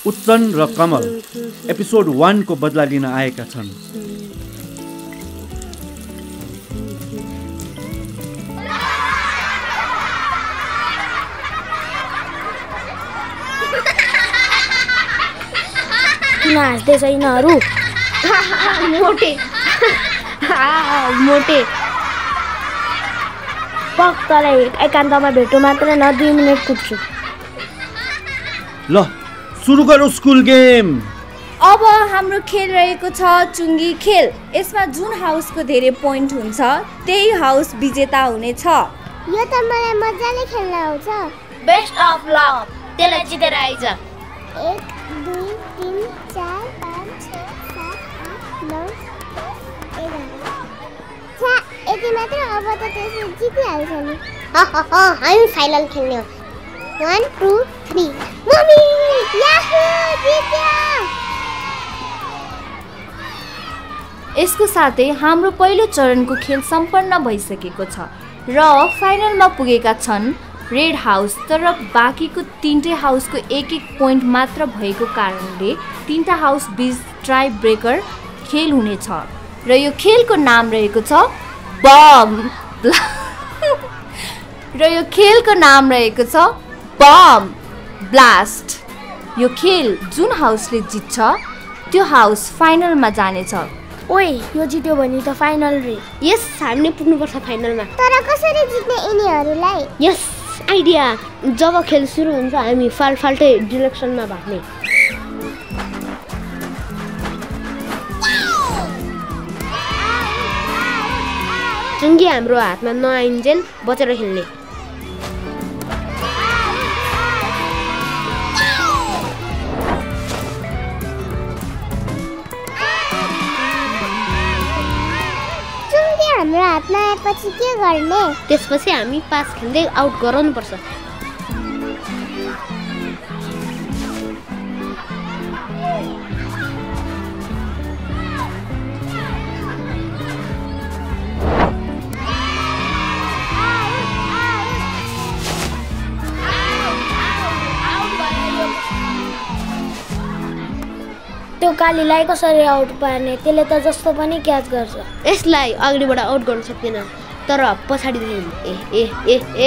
उत्तन र कमल एपिसोड 1 को बदला लिन आएका छन्। किन हाँस्दैछ यिनीहरू? मोटे मोटे पक्कलाई एकान्तमा भेटो मात्र न 2 मिनेट कुद्छु। ल सुरु गरौँ स्कुल गेम। अब हाम्रो खेल रहेको छ चुङ्गी खेल। यसमा जुन हाउसको धेरै पोइन्ट हुन्छ त्यही हाउस विजेता हुनेछ। यो त मलाई मजाले खेल्न आउँछ। Best of lock. त्यसलाई जितेर आइज। 1 2 3 4 5 6 7 8 9 10 11 छा यति मात्र? अब त त्यसले जितिहाल्छ नि। हामी फाइनल खेल्ने हो। 1 2 3 मम्मी याहू जित्यो। यसको साथै हाम्रो पहिलो चरणको खेल सम्पन्न भइसकेको छ र फाइनलमा पुगेका छन् रेड हाउस। तर बाँकीको 3टै हाउसको 1-1 पोइन्ट मात्र भएको कारणले 3टा हाउस बीच ट्राई ब्रेकर खेल हुनेछ र यो खेलको नाम रहेको छ बम ब्लास्ट। यो खेल जुन हाउसले जित्छ त्यो हाउस फाइनलमा जानेछ। ओइ यो जित्यो भने त फाइनल रे। यस हामीले पुग्नुपर्छ फाइनलमा। तर कसरी जित्ने यिनीहरूलाई? यस आइडिया। जब खेल सुरु हुन्छ हामी फाल्टै डिरेक्सनमा भाग्ने। चुङ्गी हाम्रो हातमा नआइन्जेल बचेर खेल्ने। हाम्रो हातमा आएपछि के गर्ने? त्यसपछि हामी पास खेल्दै आउट गराउनुपर्छ। त्यो कालीलाई कसरी आउट पार्ने? त्यसले त जस्तो पनि क्याच गर्छ। यसलाई अगाडिबाट आउट गर्न सक्दैन तर पछाडिदेखि ए ए ए ए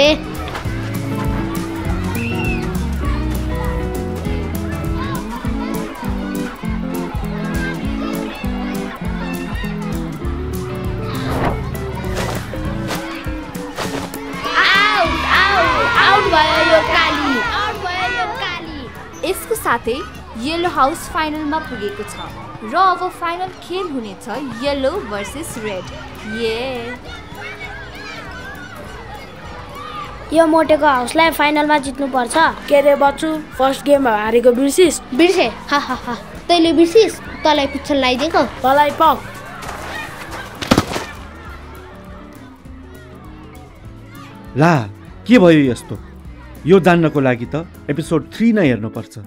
आउट भयो यो काली। यसको साथै येलो हाउस फाइनलमा पुगेको छ र अब फाइनल खेल हुनेछ येलो भर्सेस रेड। यो मोटेको हाउसलाई फाइनलमा जित्नु पर्छ। के रे बच्चु, फर्स्ट गेम हारेको बिर्सिस? बिर्से। हा तैँले बिर्सिस? तँलाई पिक्चर लगाइदिएको तँलाई पक। ला के भयो यस्तो? यो जान्नको लागि त एपिसोड 3 नै हेर्नुपर्छ।